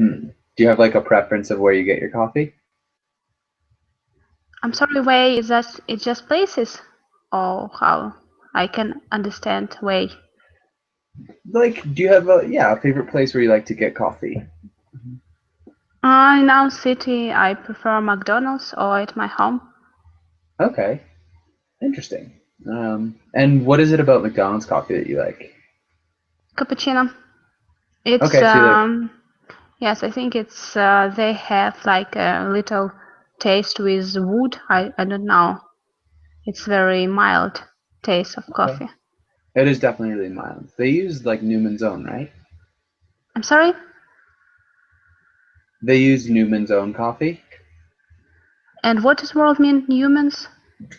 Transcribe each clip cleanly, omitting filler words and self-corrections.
Hmm. Do you have like a preference of where you get your coffee? I'm sorry, way is that it's just places, or how? I can understand way. Like, do you have a favorite place where you like to get coffee? In our city, I prefer McDonald's or at my home. Okay, interesting. And what is it about McDonald's coffee that you like? Cappuccino. It's Okay, so you like, yes, I think it's they have like a little taste with wood. I don't know. It's very mild taste of okay. coffee. It is definitely really mild. They use like Newman's Own, right? I'm sorry. They use Newman's Own coffee. And what does world mean, humans?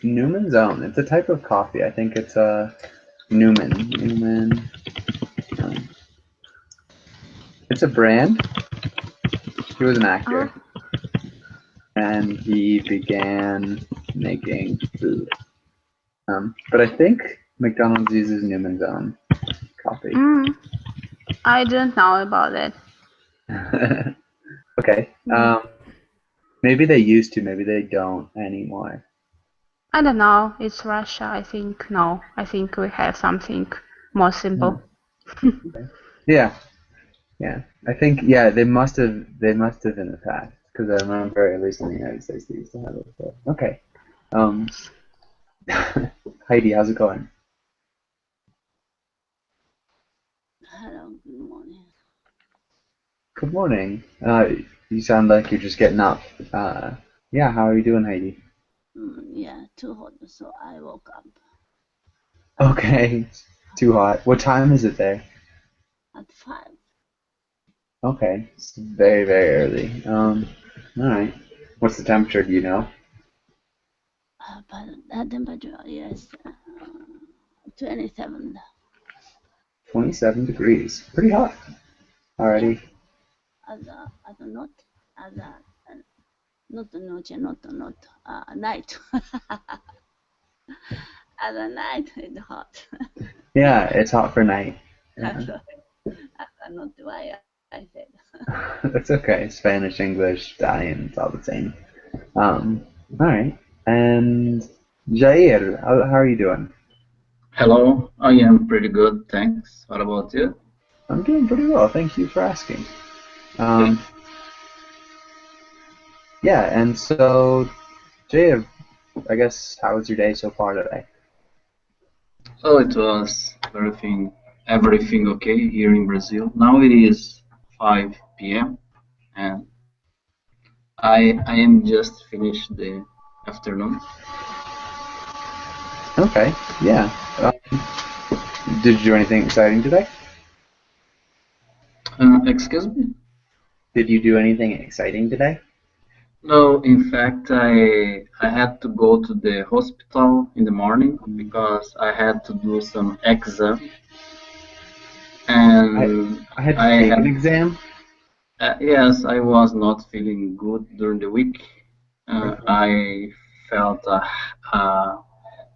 Newman's Own. It's a type of coffee. I think it's a Newman. Newman. Own. It's a brand. He was an Uh, actor, and he began making food. But I think McDonald's uses Newman's Own coffee. mm, I don't know about it. Okay. Mm, Maybe they used to. Maybe they don't anymore. I don't know. It's Russia. I think no. I think we have something more Hmm. simple. Okay. Yeah. Yeah. I think they must have. They must have in the past because I remember at least in the United States they used to have it before. Okay. Um, Heidi, how's it going? Hello, good morning. Good morning. You sound like you're just getting up. Yeah. How are you doing, Heidi? Yeah, too hot, so I woke up Okay. Too hot. What time is it there? at 5. Okay. It's very, very early. All right. What's the temperature? Do you know? But the temperature is 27. 27 degrees. Pretty hot Yeah, already. at the not at the not noche, not night. At the night it's hot. Yeah, it's hot for night. Yeah. So, not why I said. That's okay. Spanish, English, Italian, it's all the same. All right. And Jair, how are you doing? Hello, I am pretty good, thanks. What about you? I'm doing pretty well. Thank you for asking. Okay. Um, yeah, and so, Jair, I guess, how was your day so far today? Oh, it was everything okay here in Brazil. Now it is 5 p.m. and I am just finished the afternoon. Okay, yeah. Did you do anything exciting today? Excuse me? Did you do anything exciting today? No, in fact, I had to go to the hospital in the morning because I had to do some exam I and I had to I take an had exam. yes, I was not feeling good during the week. Okay. I felt a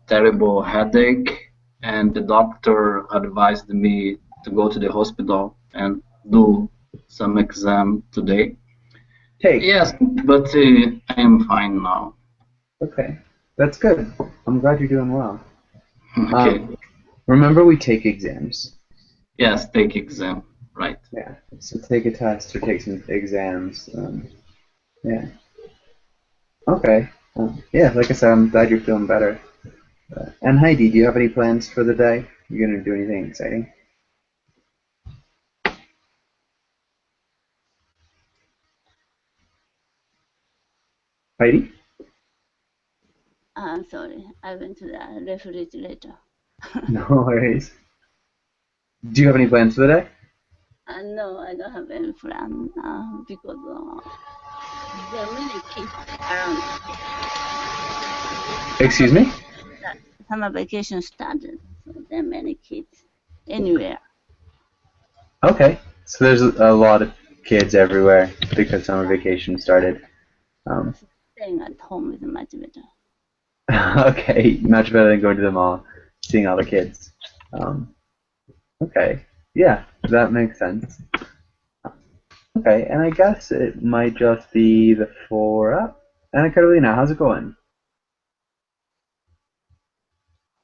terrible headache, and the doctor advised me to go to the hospital and do some exam today. Take. Yes, but I am fine now. Okay, that's good. I'm glad you're doing well. Okay. Um, remember we take exams. Yes, take exam. Right. Yeah. So take a test or take some exams. Yeah. Okay. Yeah. Like I said, I'm glad you're feeling better. And Heidi, do you have any plans for the day? You gonna do anything exciting? Heidi? Sorry, I went to the refrigerator. No worries. Do you have any plans for the day? No, I don't have any plan because there are many kids around. Summer Excuse me? summer vacation started, so there are many kids anywhere. Okay. So there's a lot of kids everywhere because summer vacation started. Um, So staying at home is much better. okay, much better than going to the mall, seeing all the kids. Um, okay, yeah, that makes sense. Okay, and I guess it might just be the four up. Anna Carolina, how's it going?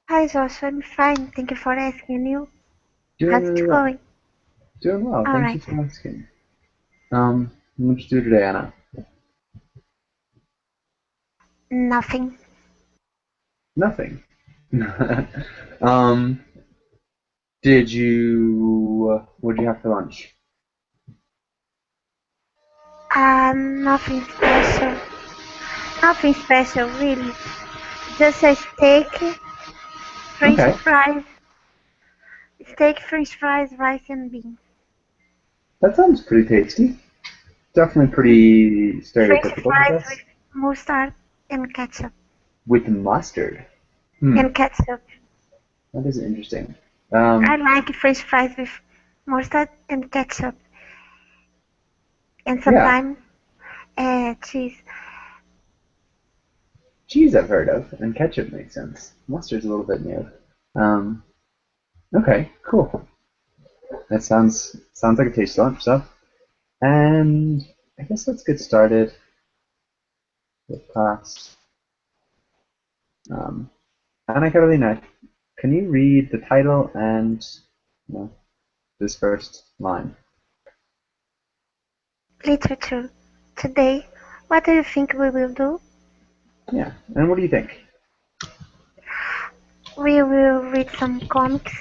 Hi Josh, I'm fine. Thank you for asking. You? Doing How's it really well. going? Doing well. All Thank you right. for asking. What did you do today, Anna? Nothing. Nothing. um, did you? What did you have for lunch? Nothing special. Nothing special, really. Just a Okay, french fries, rice and beans. that sounds pretty tasty. Definitely pretty French stereotypical, I fries with guess. mustard and ketchup. With mustard. Hmm, And ketchup. that is interesting. I like french fries with mustard and ketchup. And Yeah, sometimes cheese. cheese I've heard of, and ketchup makes sense. Mustard's a little bit new. Um, okay, cool. That sounds like a tasty lunch stuff. And I guess let's get started with class. Um, Anna Carolina, can you read the title and this first line? Literature. Today, what do you think we will do? Yeah, and what do you think? We will read some comics,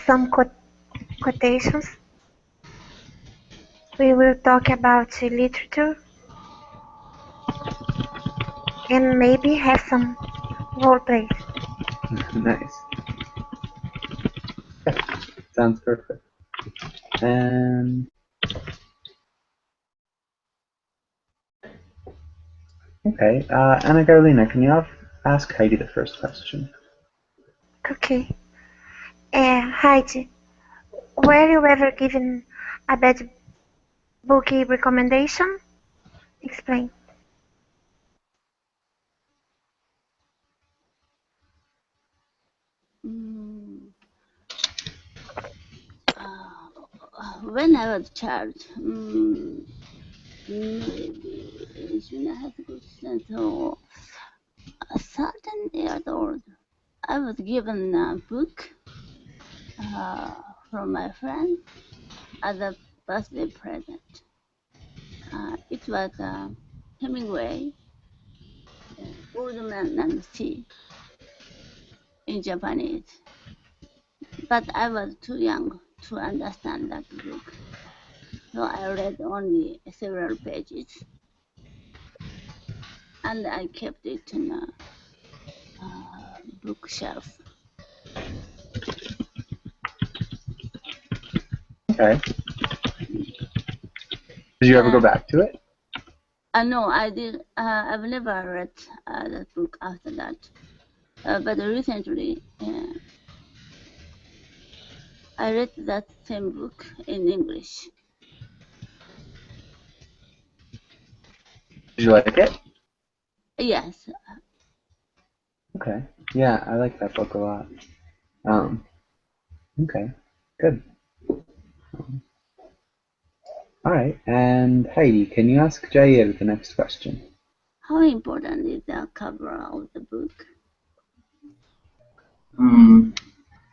some quotations. We will talk about literature and maybe have some role plays. Nice. Yeah, sounds perfect. And okay, Anna Carolina, can you ask Heidi the first question? Okay. Heidi, were you ever given a bad bookie recommendation? Explain. Mm, when I was a child, maybe junior high school student or a certain years old, I was given a book from my friend as a birthday present. It was Hemingway, Old Man and the Sea in Japanese. But I was too young to understand that book, so I read only several pages, and I kept it in a bookshelf. Okay. Did you ever go back to it? No, I did. I've never read that book after that. But recently, I read that same book in English. Did you like it? Yes. Okay. Yeah, I like that book a lot. Okay, good. All right, and Heidi, can you ask Jair the next question? How important is the cover of the book?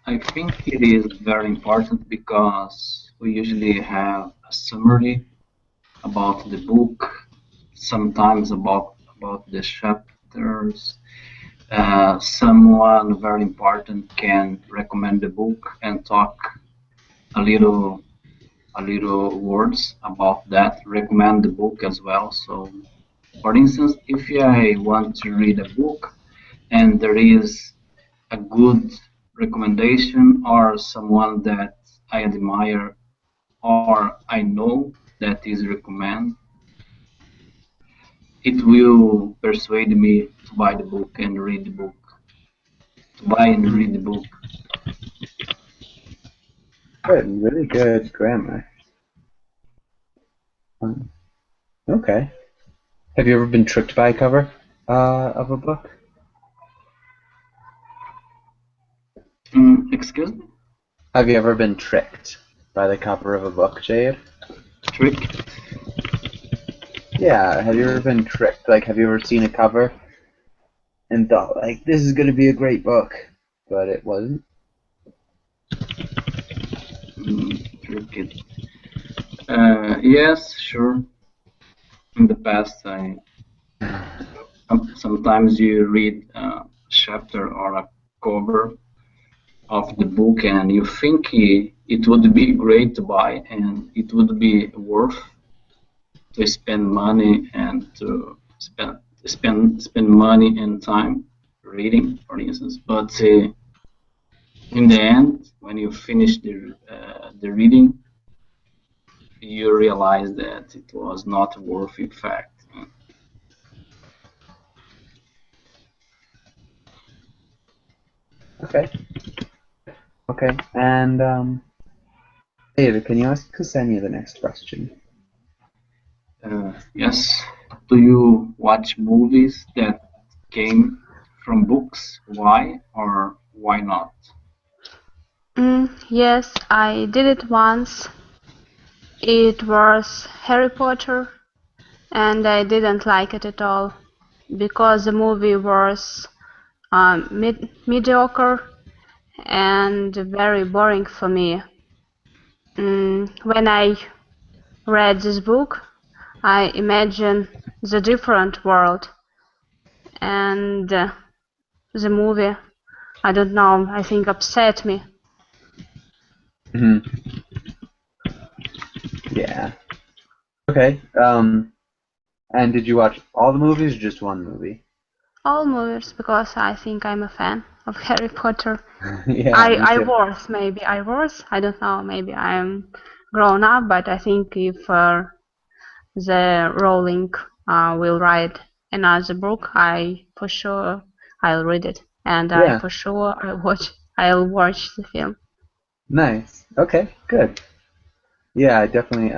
I think it is very important because we usually have a summary about the book, sometimes about the chapters. Someone very important can recommend the book and talk a little words about that. Recommend the book as well. So, for instance, if I want to read a book and there is a good recommendation or someone that I admire or I know that is recommend, it will persuade me to buy the book and read the book. To buy and read the book. Good, really good grammar. Okay. Have you ever been tricked by a cover of a book? Excuse me? Have you ever been tricked by the cover of a book, Jade? Tricked? Yeah, have you ever been tricked? Like, have you ever seen a cover and thought, like, this is going to be a great book, but it wasn't? Tricked. Yes, sure. In the past, sometimes you read a chapter or a cover of the book and you think it would be great to buy and it would be worth to spend money and to spend money and time reading, for instance. But in the end, when you finish the reading, you realize that it was not worth, in fact. Okay. Okay, and David, can you ask Ksenia the next question? Yes. Do you watch movies that came from books? Why or why not? Yes, I did it once. It was Harry Potter, and I didn't like it at all because the movie was mediocre and very boring for me. When I read this book, I imagined the different world, and the movie, I don't know, I think upset me. Hmm. Yeah. Okay. And did you watch all the movies or just one movie? All movies, because I think I'm a fan of Harry Potter. Yeah, me I too. was, maybe I was, I don't know, maybe I'm grown up, but I think if the Rowling will write another book, I for sure I'll read it, and I Yeah. for sure I'll watch the film. Nice. Okay, good. Yeah, I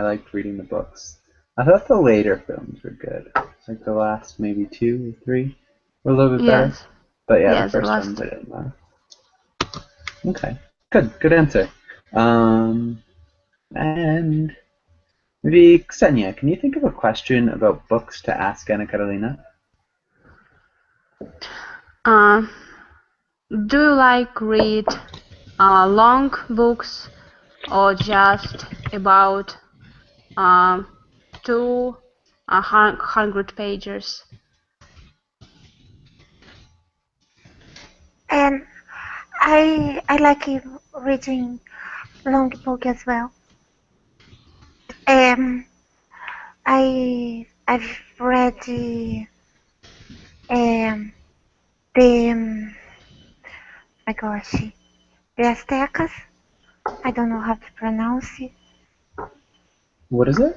liked reading the books. I thought the later films were good. Like the last maybe 2 or 3 were a little bit better. Yes, But yeah, the yes, the first ones last. I didn't love. Okay. Good answer. Um and maybe Ksenia, can you think of a question about books to ask Anna Carolina? Uh, do you like read long books or just about 200 pages? And I like reading long book as well. I've read the my gosh, the Aztecas. I don't know how to pronounce it. What is it?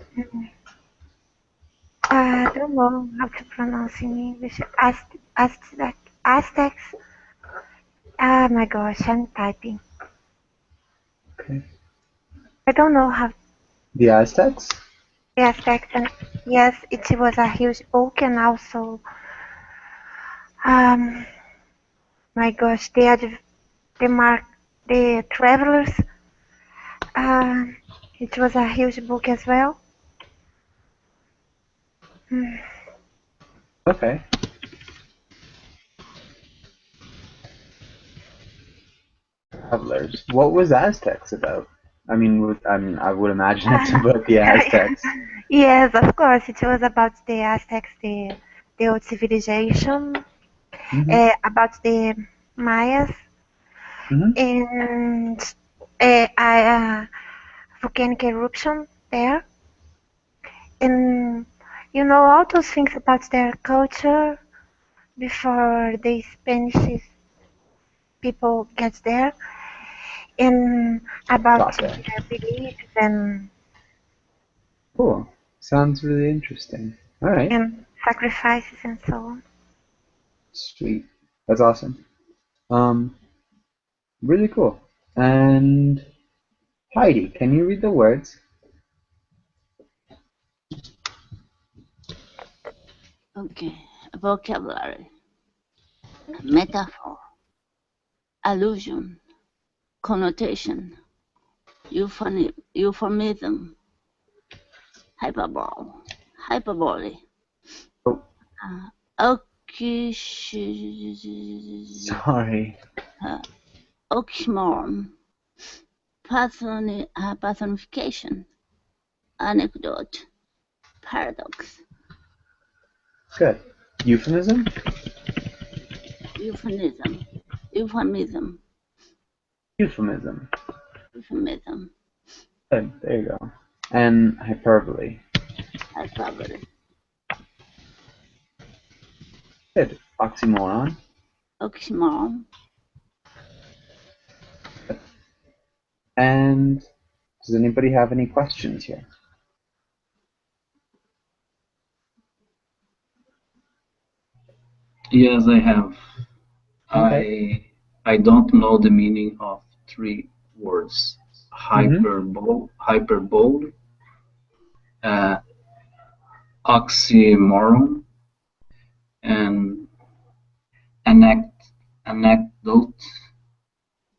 I don't know how to pronounce in English. Aztecs. Ah, my gosh, I'm typing. Okay. I don't know how. The Aztecs? The Aztecs. And yes, it was a huge book, and also, my gosh, the Travelers. It was a huge book as well. Okay. Travelers. What was Aztecs about? I would imagine it's about the Aztecs. Yes, of course, it was about the Aztecs, the old civilization, Hmm. about the Mayas, Hmm. and volcanic eruption there, and all those things about their culture before the Spanish people get there, and about Gotcha. their beliefs and Cool. Sounds really interesting. All right. sacrifices and so on. Sweet. That's awesome. Um, really cool. And Heidi, can you read the words? Okay. Vocabulary. Metaphor. Allusion. Connotation. euphemism, hyperbole, Oh, sorry. oxymoron, personification, anecdote, paradox, Good. Euphemism? euphemism, Euphemism. euphemism, Good. There you go. And hyperbole. hyperbole, Good. Oxymoron. oxymoron. And does anybody have any questions here? Yes, I have. Okay. I don't know the meaning of three words: hyperbole, uh, oxymoron, and anecdote.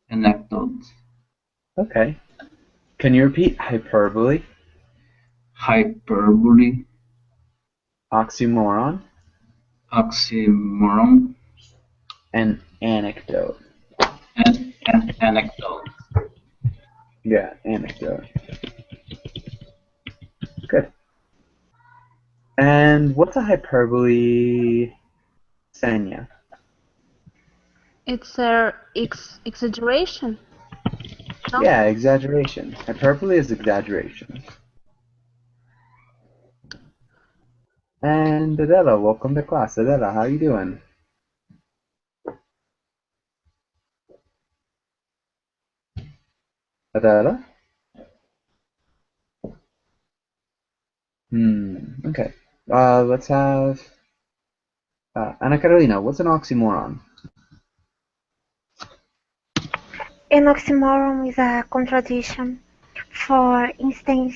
Anecdote. Okay. Can you repeat hyperbole, Hyperbole, oxymoron, oxymoron, and anecdote? and anecdote. Yeah, anecdote. Good. And what's a hyperbole, Sanya? It's a exaggeration. No? Yeah, exaggeration. Hyperbole is exaggeration. And Adela, welcome to class. Adela, how you doing? Adela? Okay. Let's have Ana Carolina. What's an oxymoron? An oxymoron is a contradiction. For instance,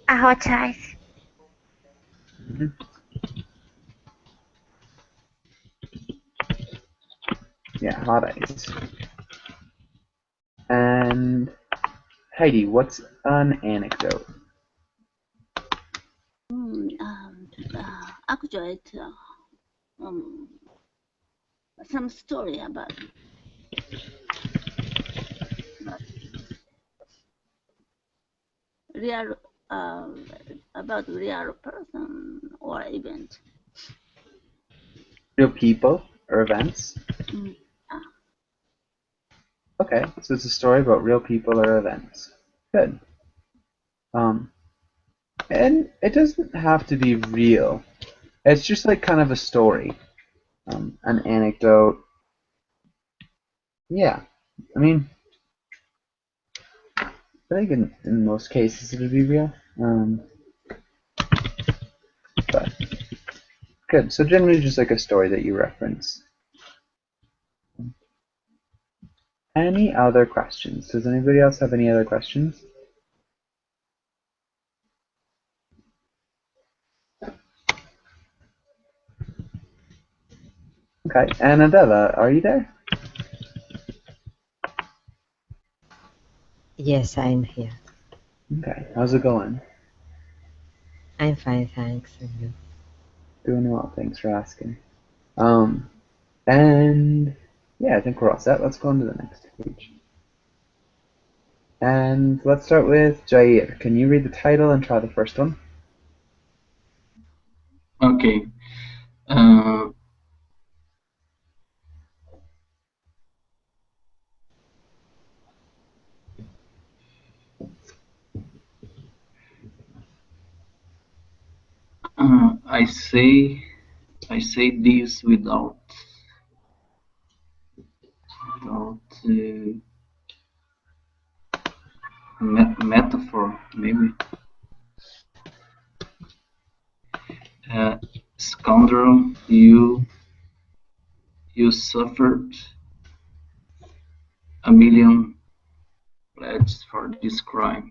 a hot ice. Yeah, hot ice. And Heidi, what's an anecdote? Actually, some story real about real person or event. Real people or events? Ah, Okay, so it's a story about real people or events. Good. And it doesn't have to be real. It's just like kind of a story, an anecdote. Yeah, I mean, I think in most cases it would be real. But good. So generally just like a story that you reference. Any other questions? Does anybody else have any other questions? Okay, and Adela, are you there? Yes, I'm here. Okay, how's it going? I'm fine, thanks. And you? Doing well, thanks for asking. And yeah, I think we're all set. Let's go on to the next page. And let's start with Jair. Can you read the title and try the first one? Okay. I say this without metaphor, maybe. Scoundrel, you suffered a million pledges for this crime.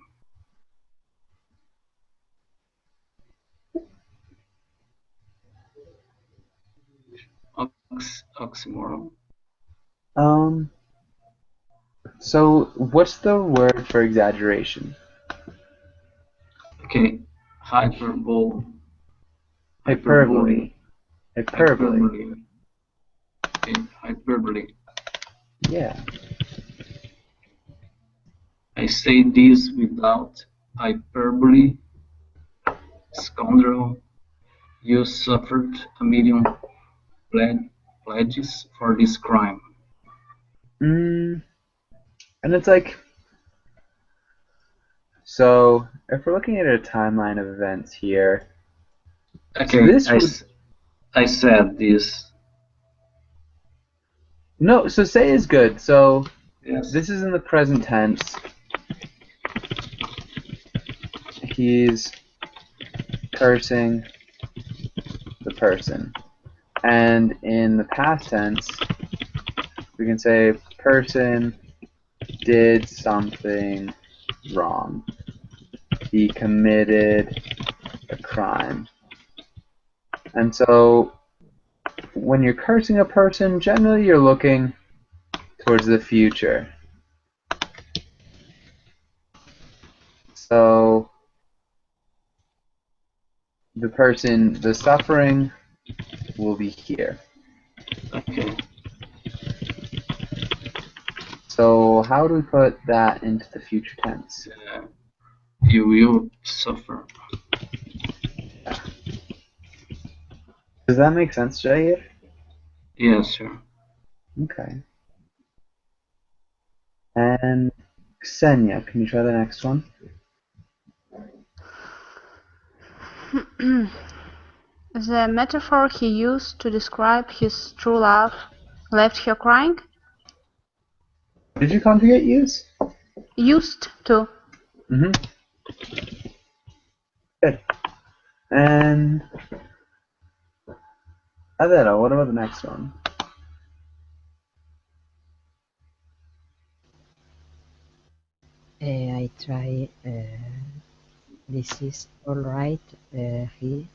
Oxymoron. So what's the word for exaggeration? Okay, hyperbole. Hyperbole. Hyperbole. Hyperbole. Okay, hyperbole. Yeah. I say this without hyperbole. Scoundrel, you suffered a million pledges for this crime. And it's like, so if we're looking at a timeline of events here, Okay, this would, I said this. no, so say is good. So Yes. this is in the present tense. He's cursing the person. And in the past tense, we can say person did something wrong. He committed a crime. And so when you're cursing a person, generally you're looking towards the future. So the person, the suffering will be here. Okay. So how do we put that into the future tense? You will suffer. Does that make sense, Jair? Yes, sir. Okay. And Ksenia, can you try the next one? The metaphor he used to describe his true love left her crying? Did you conjugate use? Used to. Mm-hmm. Good. And Adela, what about the next one? I try. This is all right. He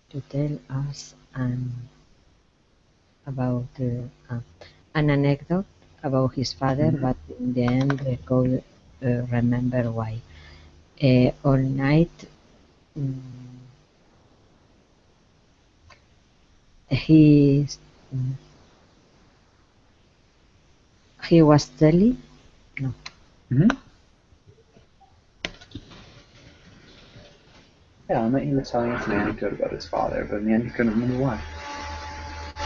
to tell us about an anecdote about his father, but in the end, could remember why. All night, mm, he mm, he was telling. No. Mm-hmm. Yeah, I meant he was telling us an anecdote about his father, but in the end he couldn't remember why.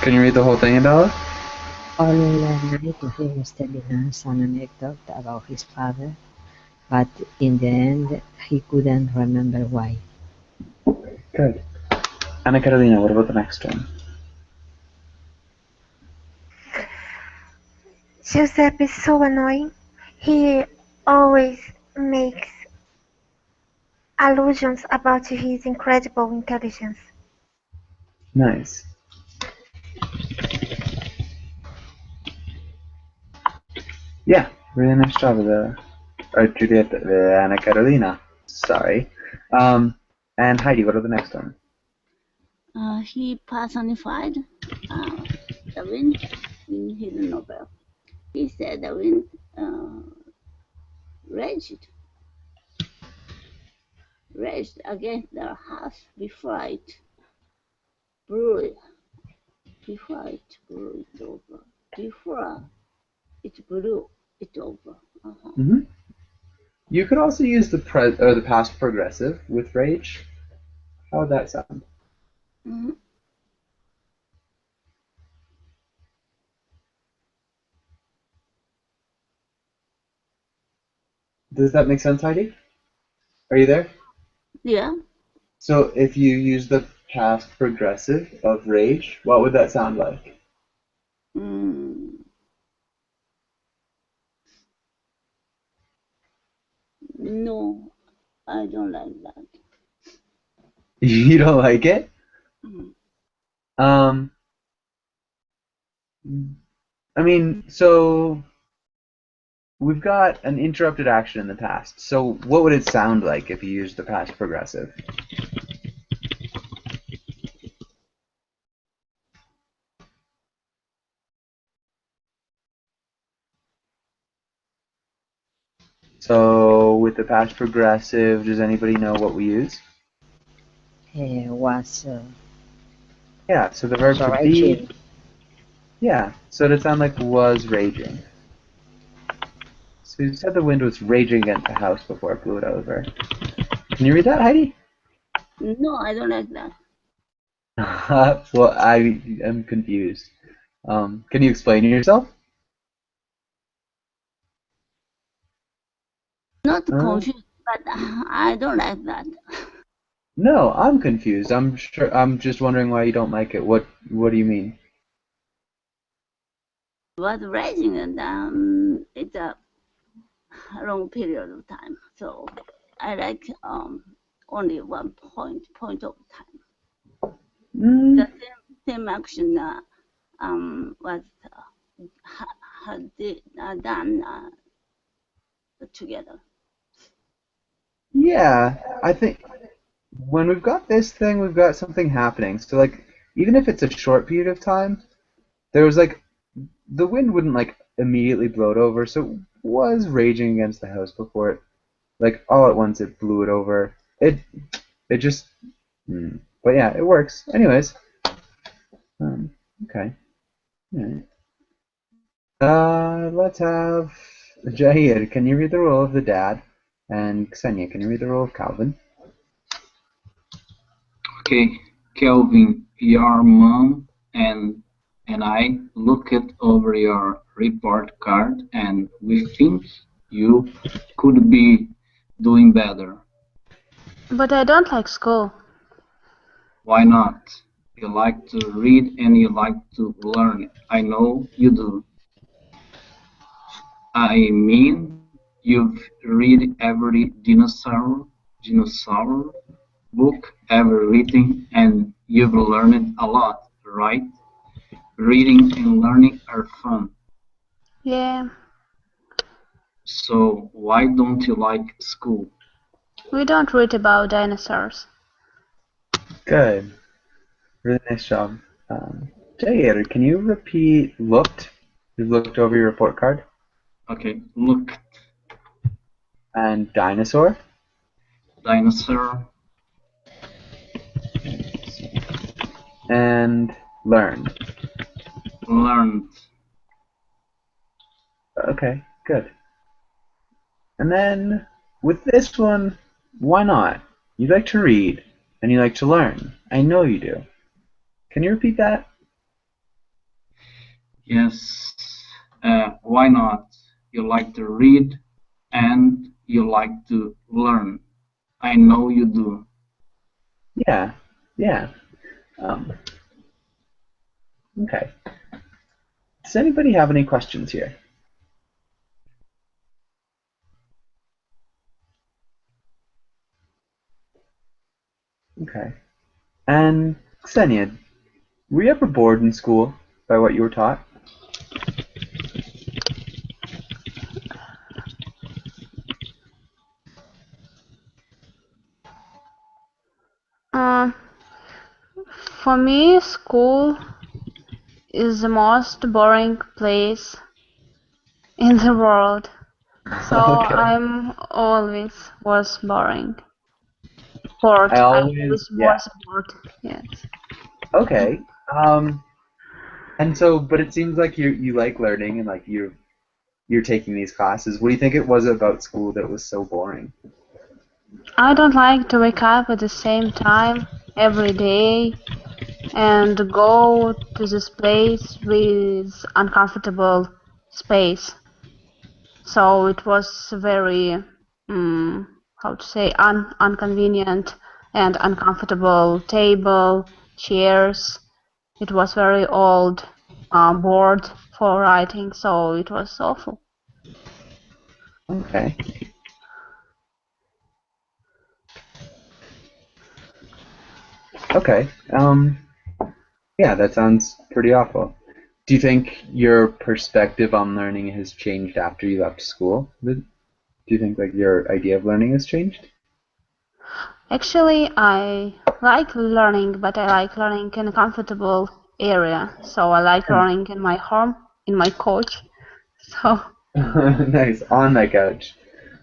Can you read the whole thing, Adela? All night he was telling us an anecdote about his father, but in the end he couldn't remember why. Good. Anna Carolina, what about the next one? Giuseppe is so annoying. He always makes allusions about his incredible intelligence. Nice. Yeah, really nice job with Julieta, Anna Carolina. Sorry. And Heidi, what are the next one? He personified the wind in his novel. He said the wind raged against the house before it blew it over. Before it blew it over. Mm-hmm. You could also use the past progressive with rage. How would that sound? Mm-hmm. Does that make sense, Heidi? Are you there? Yeah. So if you use the past progressive of rage, what would that sound like? No, I don't like that. You don't like it? Mm-hmm. I mean, so we've got an interrupted action in the past. So what would it sound like if you used the past progressive? So with the past progressive, does anybody know what we use? Was Yeah, so the verb to raging. be. Yeah, so it'd sound like was raging. So you said the wind was raging against the house before it blew it over. Can you read that, Heidi? No, I don't like that. Well, I am confused. Can you explain yourself? Not confused, but I don't like that. No, I'm confused. I'm just wondering why you don't like it. What do you mean? Was raging and it's a long period of time. So I like only one point of time. The same action was had done together. Yeah, I think when we've got this thing, we've got something happening. So like, even if it's a short period of time, there was like the wind wouldn't like immediately blow it over, so it was raging against the house before it like all at once it blew it over. It just but yeah, it works. Anyways. Okay. Alright. Let's have Jahir, can you read the role of the dad? And Ksenia, can you read the role of Calvin? Okay, Kelvin, your mom and I looked over your report card and we think you could be doing better. But I don't like school. Why not? You like to read and you like to learn. I know you do. I mean, you've read every dinosaur book ever written and you've learned a lot, right? Reading and learning are fun. Yeah, So why don't you like school? we don't read about dinosaurs. Good. Really nice job. Jahir, can you repeat looked? You've looked over your report card. Okay, look, And dinosaur? dinosaur, And learn. learned. Okay, good. And then with this one, why not? You like to read and you like to learn. I know you do. Can you repeat that? Yes, why not? You like to read and you like to learn. I know you do. Yeah, yeah. Okay. Does anybody have any questions here? Okay. And Ksenia, were you ever bored in school by what you were taught? Uh, for me, school is the most boring place in the world. So Okay. I'm always was boring. Bored. I I always, always yeah. was bored. Yes. Okay. And so, but it seems like you like learning and like you're taking these classes. What do you think it was about school that was so boring? I don't like to wake up at the same time every day and go to this place with uncomfortable space. So it was very, how to say, inconvenient and uncomfortable table, chairs. It was very old board for writing, so it was awful. Okay. Okay. Yeah, that sounds pretty awful. Do you think your perspective on learning has changed after you left school? Do you think like your idea of learning has changed? Actually, I like learning, but I like learning in a comfortable area. So I like learning in my home, in my couch. So Nice, on my couch.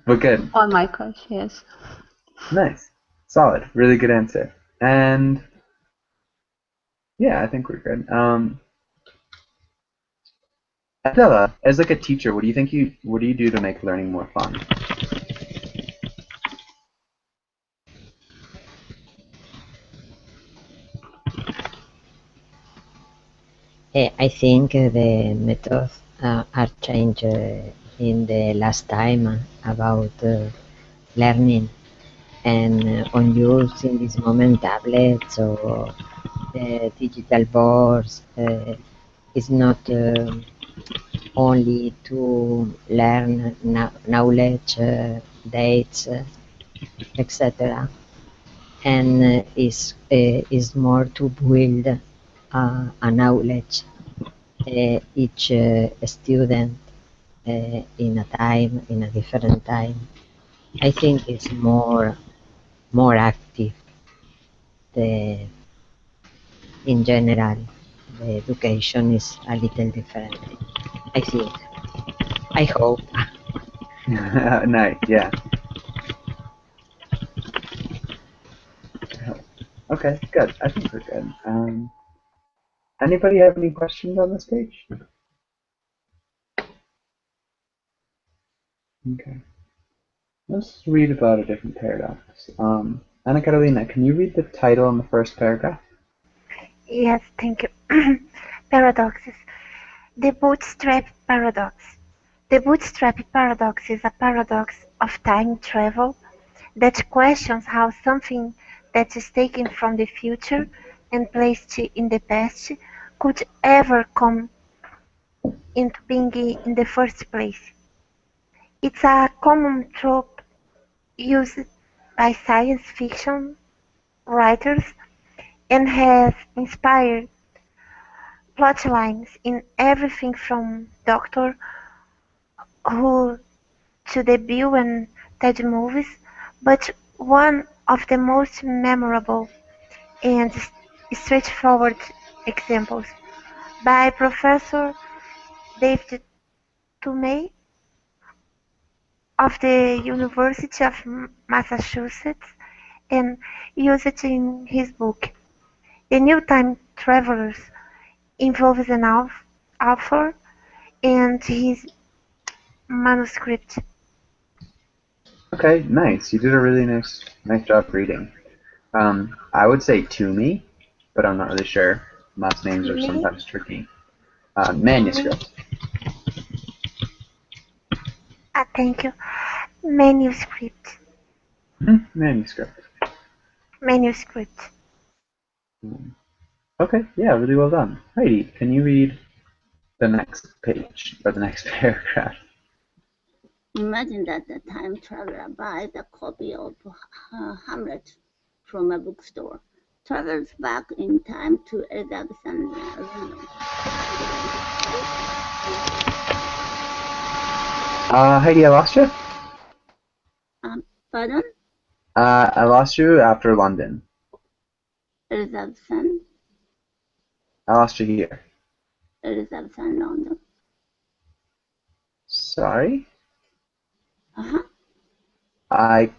But good. On my couch, yes. Nice. Solid. Really good answer. And yeah, I think we're good. Adela, as like a teacher, what do you do to make learning more fun? I think the methods are changed in the last time about learning, and on use in this moment tablets or digital boards is not only to learn knowledge, dates, etc. And is more to build a knowledge each student in a different time. I think it's more active. The in general, the education is a little different. I think. I hope. Nice. Yeah. Okay. Good. I think we're good. Anybody have any questions on this page? Okay. Let's read about a different paradox. Anna Carolina, can you read the title in the first paragraph? Yes, thank you. Paradoxes. The bootstrap paradox. The bootstrap paradox is a paradox of time travel that questions how something that is taken from the future and placed in the past could ever come into being in the first place. It's a common trope used by science fiction writers and has inspired plotlines in everything from Doctor Who to the Bill and Ted movies, but one of the most memorable and straightforward examples, by Professor David Toomey of the University of Massachusetts, and used in his book. The New Time Travelers involves an author and his manuscript. Okay, nice. You did a really nice job reading. I would say Toomey, but I'm not really sure. Last names are Me? sometimes tricky. Manuscript. Thank you. Manuscript. Manuscript. Manuscript. Okay, yeah, really well done. Heidi, can you read the next page or the next paragraph? Imagine that the time traveler buys a copy of Hamlet from a bookstore, travels back in time to Elizabeth and Reynolds. Heidi, I lost you? Pardon? I lost you after London. Elizabeth I lost you here. and London. Sorry? Uh-huh. I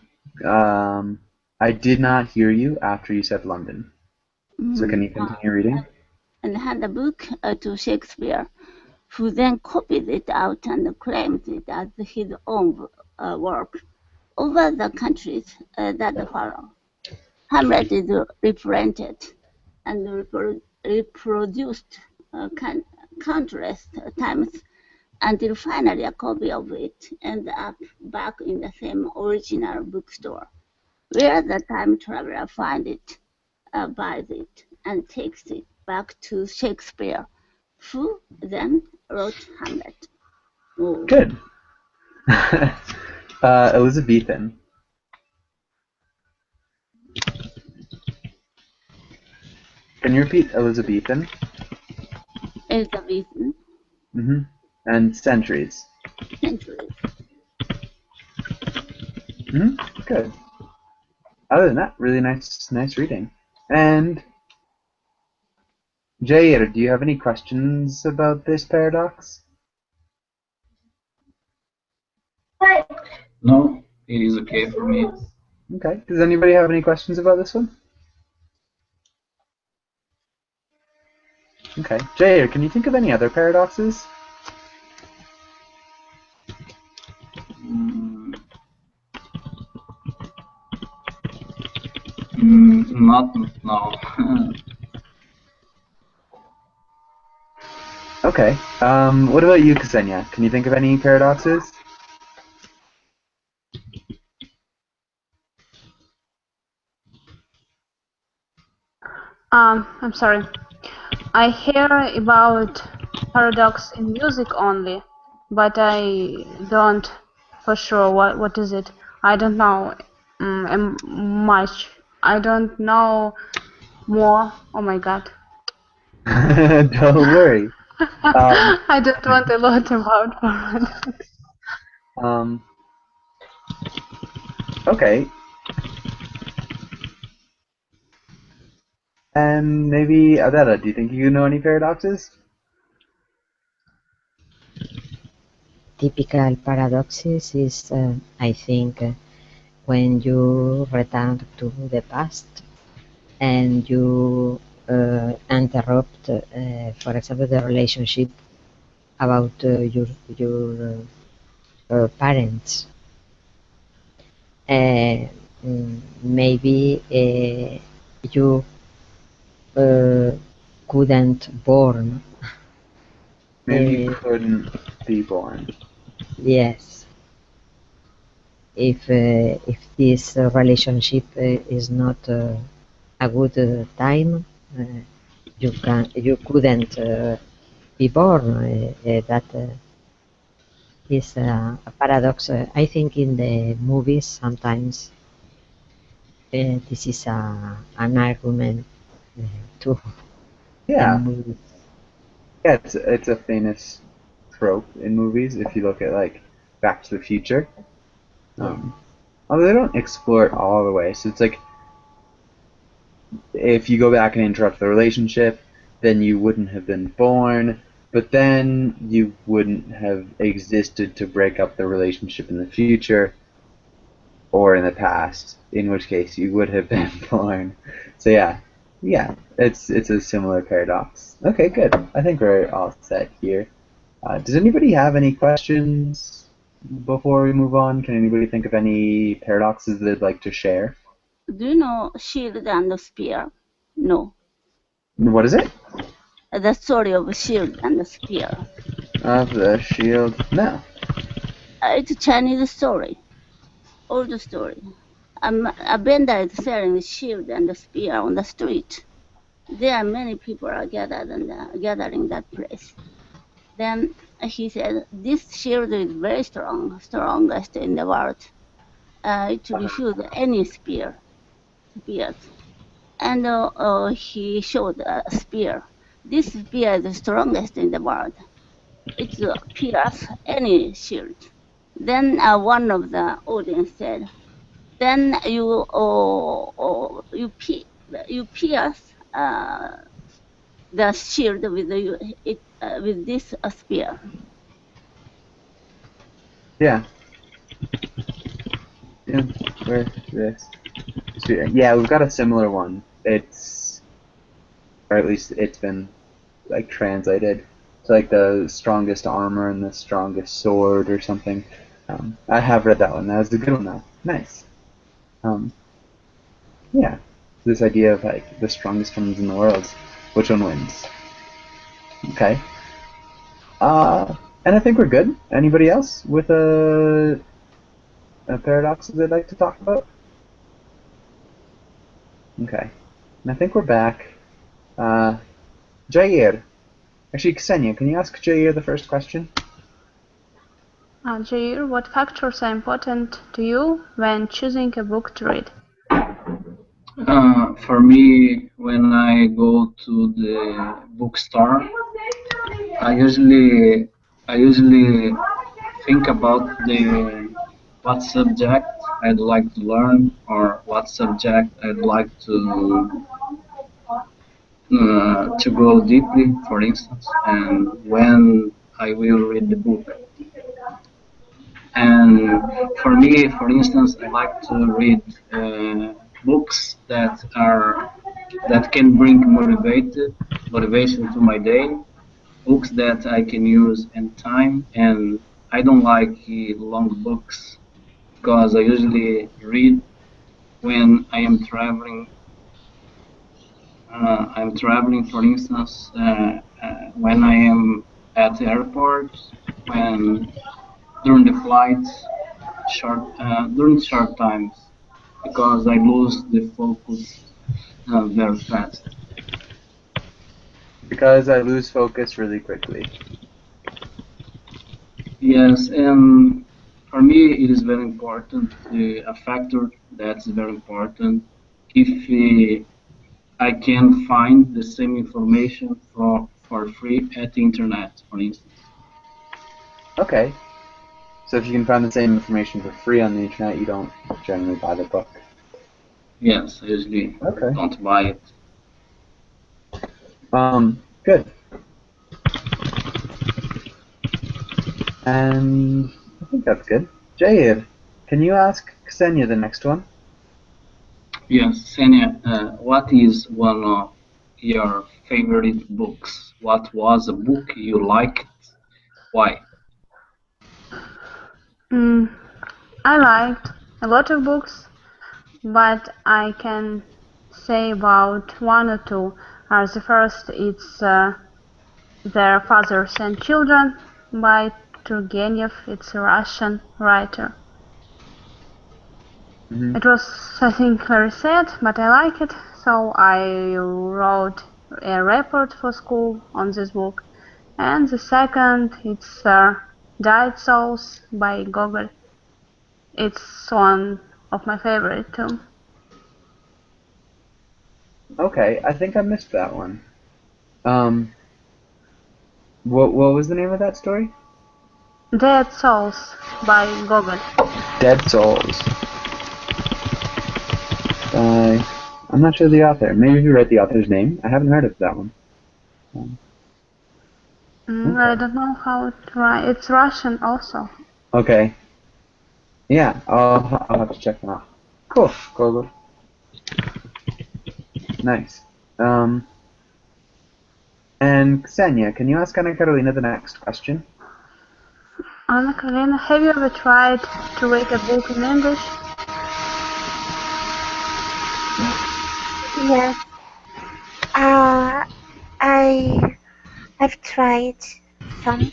did not hear you after you said London. So can you continue reading? And had a book to Shakespeare, who then copied it out and claimed it as his own work over the countries that follow. Hamlet is reprinted and reproduced countless times until finally a copy of it ends up back in the same original bookstore, where the time traveler finds it, buys it, and takes it back to Shakespeare, who then wrote Hamlet. Oh. Good. Elizabethan. Can you repeat Elizabethan? Elizabethan. Mm-hmm. And centuries. Centuries. Mm-hmm. Good. Other than that, really nice reading. And Jair, do you have any questions about this paradox? No, it is okay for me. Okay. Does anybody have any questions about this one? Okay. Jair, can you think of any other paradoxes? Mm, not now. Okay. What about you, Ksenia? Can you think of any paradoxes? I'm sorry. I hear about paradox in music only, but I don't for sure what is it. I don't know much. I don't know more. Oh my god. Don't worry. I don't want a lot about paradox. Um, okay. And maybe Adela, do you think you know any paradoxes? Typical paradoxes is, I think, when you return to the past and you interrupt, for example, the relationship about your parents. Uh, Maybe you uh, couldn't born. Maybe you couldn't be born. Yes, if this relationship is not a good time, you couldn't be born. That is a paradox. I think in the movies sometimes this is an argument to the Yeah. movie. Yeah, it's a famous trope in movies if you look at like Back to the Future. Yeah. Although they don't explore it all the way. So it's like if you go back and interrupt the relationship, then you wouldn't have been born, but then you wouldn't have existed to break up the relationship in the future or in the past, in which case you would have been born. So yeah, it's a similar paradox. Okay, good. I think we're all set here. Does anybody have any questions before we move on? Can anybody think of any paradoxes they'd like to share? Do you know shield and spear? No. What is it? The story of shield and spear. Of the shield? No. It's a Chinese story, old story. A vendor is selling shield and spear on the street. There are many people are gathering that place. Then he said, "This shield is very strong, strongest in the world. It refuses any spears." And he showed a spear. This spear is the strongest in the world. It pierces any shield. Then one of the audience said, "Then you pierce the shield with this spear." Yeah. Yeah. Where's this? Spear. Yeah, we've got a similar one. It's, or at least it's been like translated to like the strongest armor and the strongest sword or something. I have read that one. That was a good one though. Nice. Um, yeah. This idea of like the strongest ones in the world, which one wins? Okay. And I think we're good. Anybody else with a paradox that they'd like to talk about? Okay. And I think we're back. Jair. Actually, Ksenia, can you ask Jair the first question? Jair, what factors are important to you when choosing a book to read? For me, when I go to the bookstore, I usually think about the what subject I'd like to learn or what subject I'd like to go deeply, for instance, and when I will read the book. And for me, for instance, I like to read books that can bring motivation to my day. Books that I can use in time, and I don't like long books because I usually read when I am traveling. I'm traveling, for instance, when I am at the airport, when during the flights, during short times, because I lose the focus very fast. Because I lose focus really quickly. Yes, and for me, it is very important. A factor that's very important. If I can find the same information for free at the internet, for instance. Okay. So if you can find the same information for free on the internet, you don't generally buy the book. Yes, I usually Okay. don't buy it. Good. And I think that's good. Jair, can you ask Ksenia the next one? Yes, Senia, what is one of your favorite books? What was a book you liked? Why? I liked a lot of books, but I can say about one or two. The first, it's Their Fathers and Children by Turgenev. It's a Russian writer. Mm-hmm. It was, I think, very sad, but I like it, so I wrote a report for school on this book. And the second, it's Died Souls by Gogol. It's one of my favorite too. Okay, I think I missed that one. What was the name of that story? Dead Souls by Gogol. Dead Souls. I'm not sure the author. Maybe you write the author's name. I haven't heard of that one. Okay. I don't know how to write. It's Russian also. Okay. Yeah, I'll have to check them out. Cool, Gogol. Nice. And Ksenia, can you ask Anna Carolina the next question? Anna Carolina, have you ever tried to read a book in English? Yes. I've tried some.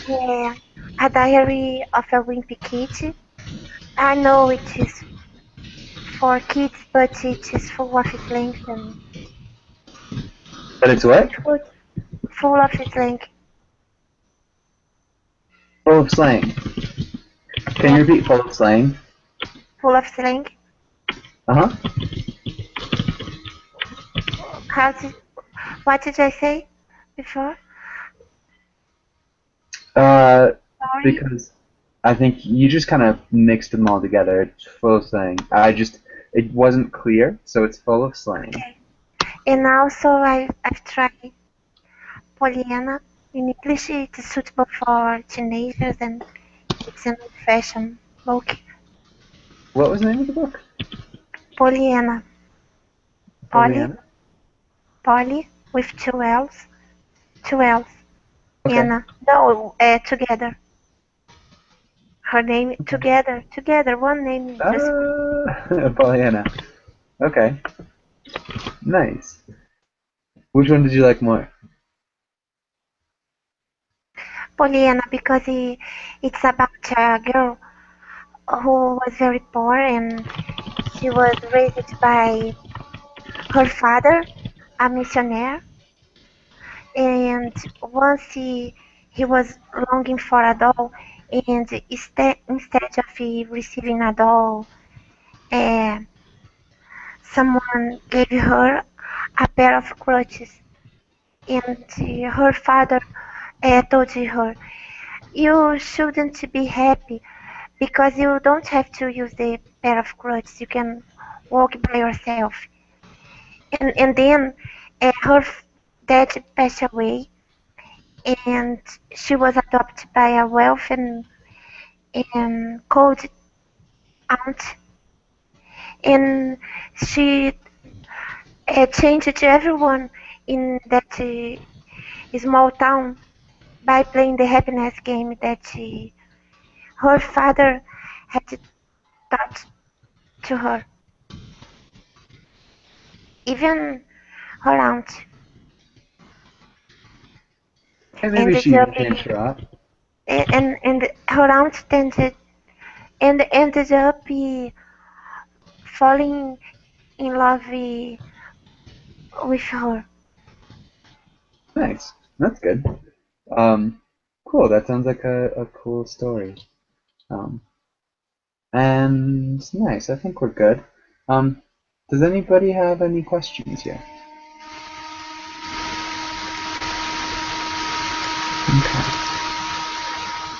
Yeah. A Diary of a Wimpy Kid. I know it is for kids, but it is full of slang and But it's what? good. Full of slang. Full of slang. Can you repeat full of slang? Full of slang. Uh-huh. What did I say before? Sorry? Sorry. Because I think you just kind of mixed them all together. It's full of slang. It wasn't clear, so it's full of slang. Okay. And also I've tried Pollyanna. In English, it is suitable for teenagers and it's an old-fashioned book. What was the name of the book? Pollyanna. Pollyanna? Polly with two L's. Two L's. Okay. Anna. No, together. Her name together, one name. Just Pollyanna. Okay. Nice. Which one did you like more? Pollyanna, because it's about a girl who was very poor and she was raised by her father, a missionary, and once he was longing for a doll, and instead of receiving a doll, someone gave her a pair of crutches, and her father told her, "You shouldn't be happy because you don't have to use the pair of crutches. You can walk by yourself." And then her dad passed away, and she was adopted by a wealthy and called aunt, and she changed everyone in that small town by playing the happiness game that her father had taught to her. Even her aunt And maybe ended she up even can show up. and her aunt ended up falling in love with her. Nice. That's good. Cool. That sounds like a cool story. Um, and nice. I think we're good. Does anybody have any questions here? Okay.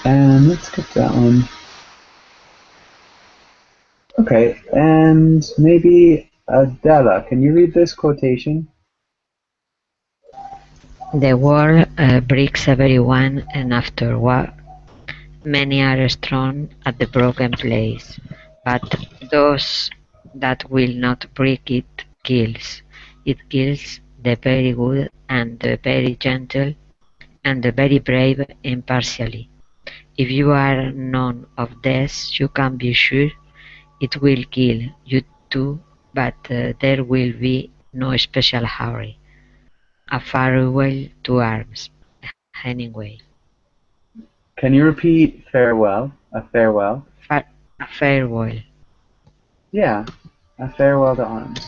And let's get that one. Okay, and maybe Adela, can you read this quotation? The world breaks everyone, and afterward many are strong at the broken place, but those that will not break it kills. It kills the very good and the very gentle and the very brave impartially. If you are none of this, you can be sure it will kill you too, but there will be no special hurry. A farewell to arms. Hemingway. Can you repeat farewell? A farewell? A farewell. Yeah, a farewell to arms.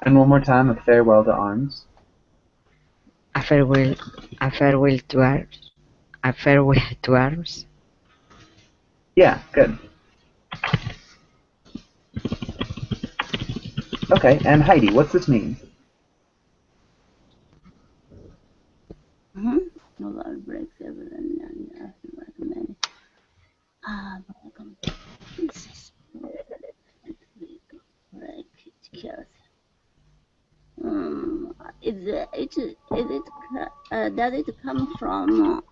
And one more time, a farewell to arms. A farewell to arms. A farewell to arms. Yeah, good. Okay, and Heidi, what's this mean? The world breaks everyone and afterward many. Jesus. Break it kills. Does it come from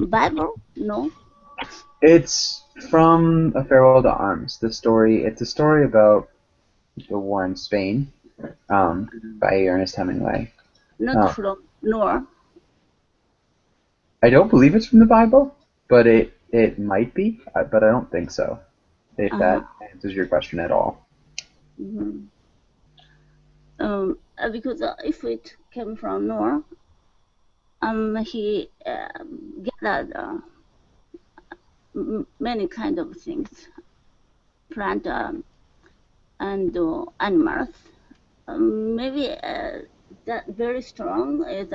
Bible? No. It's from A Farewell to Arms. It's a story about the war in Spain, by Ernest Hemingway. Not from nor. I don't believe it's from the Bible, but it might be, but I don't think so. If that answers your question at all. Because if it came from Noah, he gathered many kind of things, plant and animals. Maybe that very strong is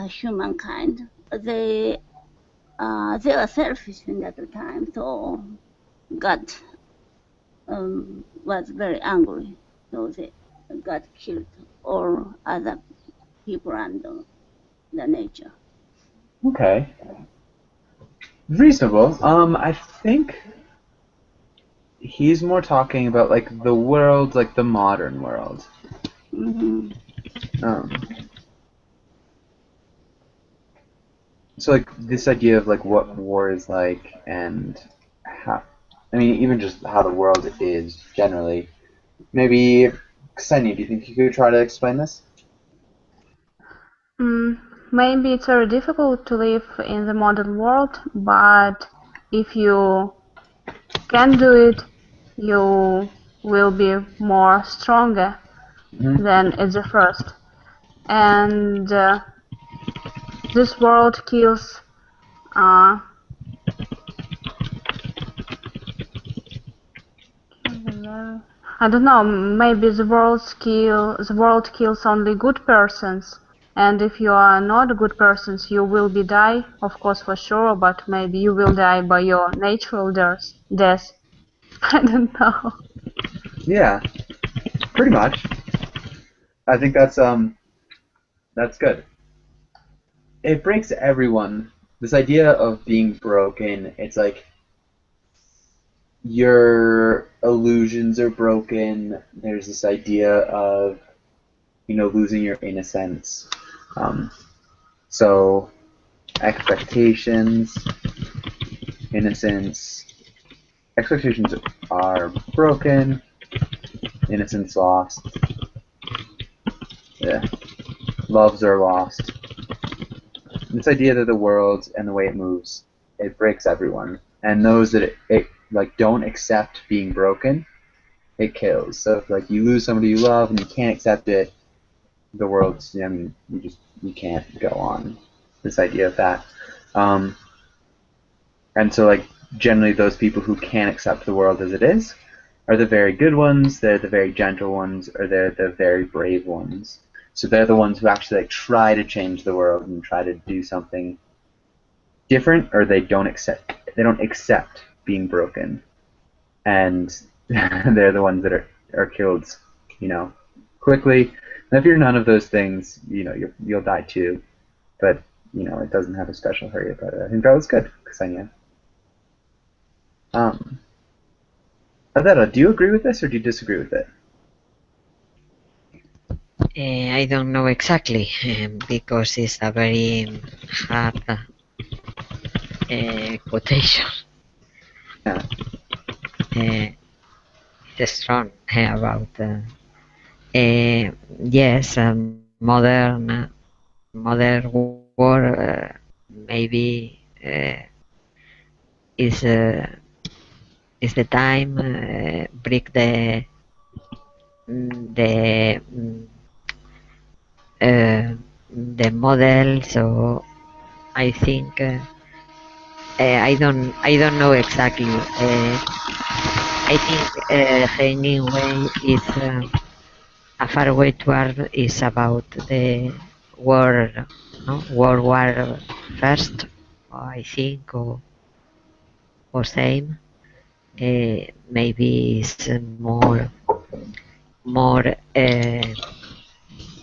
humankind. They were selfish in that time, so God was very angry. So they got killed all other people and the nature. Okay. Reasonable. I think he's more talking about like the world, like the modern world. So like this idea of like what war is like and how, I mean, even just how the world is generally. Maybe, Ksenia, do you think you could try to explain this? Maybe it's very difficult to live in the modern world, but if you can do it, you will be more stronger than at the first. And this world kills I don't know, maybe the world kills only good persons, and if you are not good persons, you will be die, of course for sure, but maybe you will die by your natural death. I don't know. Yeah, pretty much. I think that's good. It breaks everyone. This idea of being broken, it's like your illusions are broken. There's this idea of, losing your innocence. So expectations, innocence. Expectations are broken, innocence lost, yeah. Loves are lost. This idea that the world and the way it moves, it breaks everyone, and those that it like don't accept being broken, it kills. So if like you lose somebody you love and you can't accept it, the world's, I mean, you can't go on. This idea of that, and so like generally those people who can't accept the world as it is are the very good ones. They're the very gentle ones, or they're the very brave ones. So they're the ones who actually like try to change the world and try to do something different, or they don't accept being broken, and they're the ones that are killed, quickly. And if you're none of those things, you'll die too. But it doesn't have a special hurry about it. I think that was good, Ksenia. Adela, do you agree with this or do you disagree with it? I don't know exactly because it's a very hard quotation. Yeah. It's strong about yes, modern war maybe is the time break the the model. So I think I don't know exactly. I think Hemingway is A Faraway Tour is about the World War First, I think, or same. Maybe it's more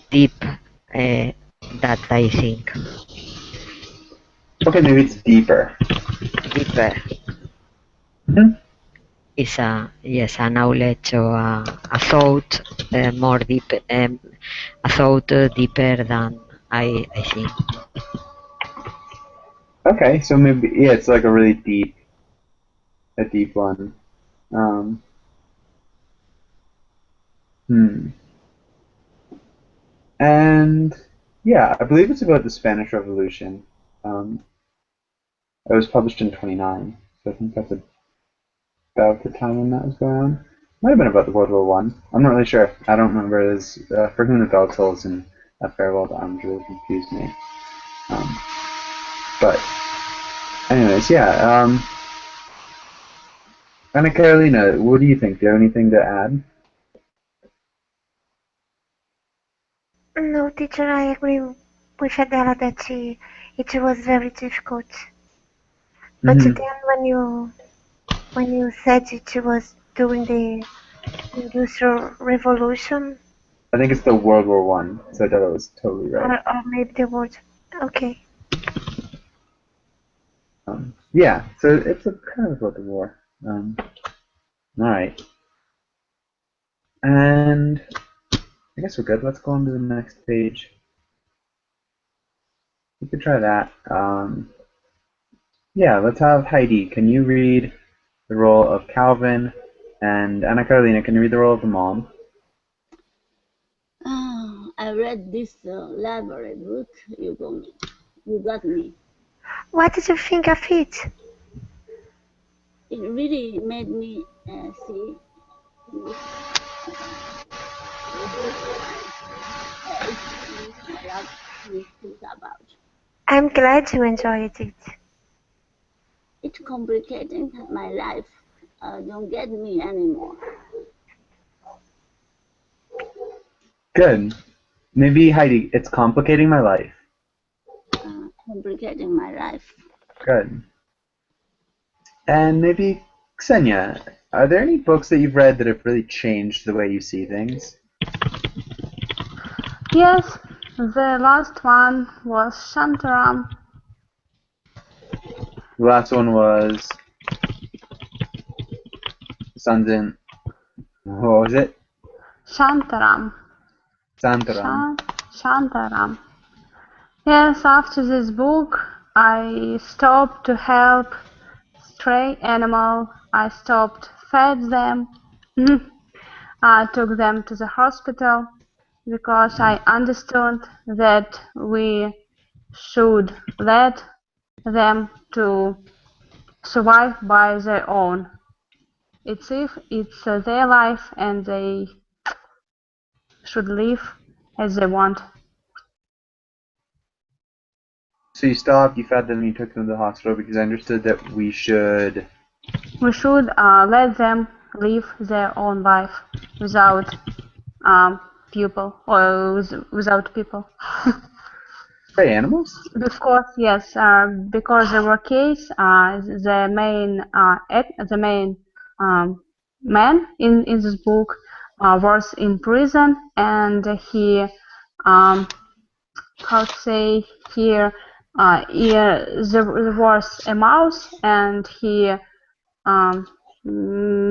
deep that I think. Okay, maybe it's deeper. Deeper. Mm-hmm. It's a knowledge or a thought more deep, a thought deeper than I think. Okay, so maybe it's like a really deep one. And yeah, I believe it's about the Spanish Revolution. It was published in 29, so I think that's about the time when that was going on. Might have been about the World War One. I'm not really sure. I don't remember. This For Whom the Bell Tolls and A Farewell to Arms really confused me. But anyways, yeah. Anna Carolina, what do you think? Do you have anything to add? No, teacher, I agree with Adela that it was very difficult. But then when you said it was during the Industrial Revolution, I think it's the World War One. So Adela was totally right. or maybe the word. Okay. Yeah, so it's kind of about the war. All right. And I guess we're good. Let's go on to the next page. We could try that. Yeah, let's have Heidi. Can you read the role of Calvin? And Anna Carolina, can you read the role of the mom? I read this library book. You got me. What did you think of it? It really made me see about. I'm glad you enjoyed it. It's complicating my life. Don't get me anymore. Good. Maybe Heidi, it's complicating my life. Complicating my life. Good. And maybe Ksenia, are there any books that you've read that have really changed the way you see things? Yes, the last one was Shantaram. The last one was Sanjin. What was it? Shantaram. Santaram. Shantaram. Yes, after this book, I stopped to help stray animal. I stopped, fed them. I took them to the hospital because I understood that we should let them to survive by their own. It's if it's their life and they should live as they want. So you stopped, you fed them, and you took them to the hospital because I understood that we should. We should let them live their own life without people or without people. Stray animals? Of course, yes, because there were case, the main man in this book was in prison, and he, how to say here, there was a mouse, and he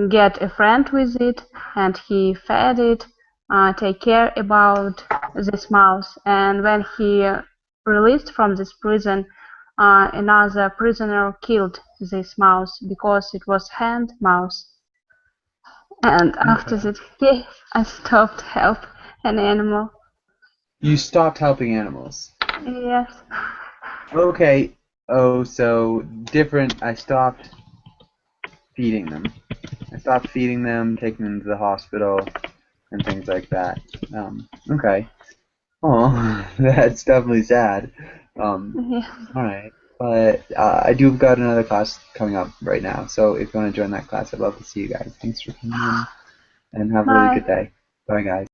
get a friend with it, and he fed it, take care about this mouse, and when he released from this prison, another prisoner killed this mouse because it was hand mouse. And after that, yes, I stopped help an animal. You stopped helping animals. Yes. Okay. Oh, so different. I stopped feeding them. I stopped feeding them, taking them to the hospital, and things like that. Okay. Oh, that's definitely sad. Yeah. All right. But I do got another class coming up right now, so if you want to join that class, I'd love to see you guys. Thanks for coming in, and have a really Bye. good day. Bye, guys.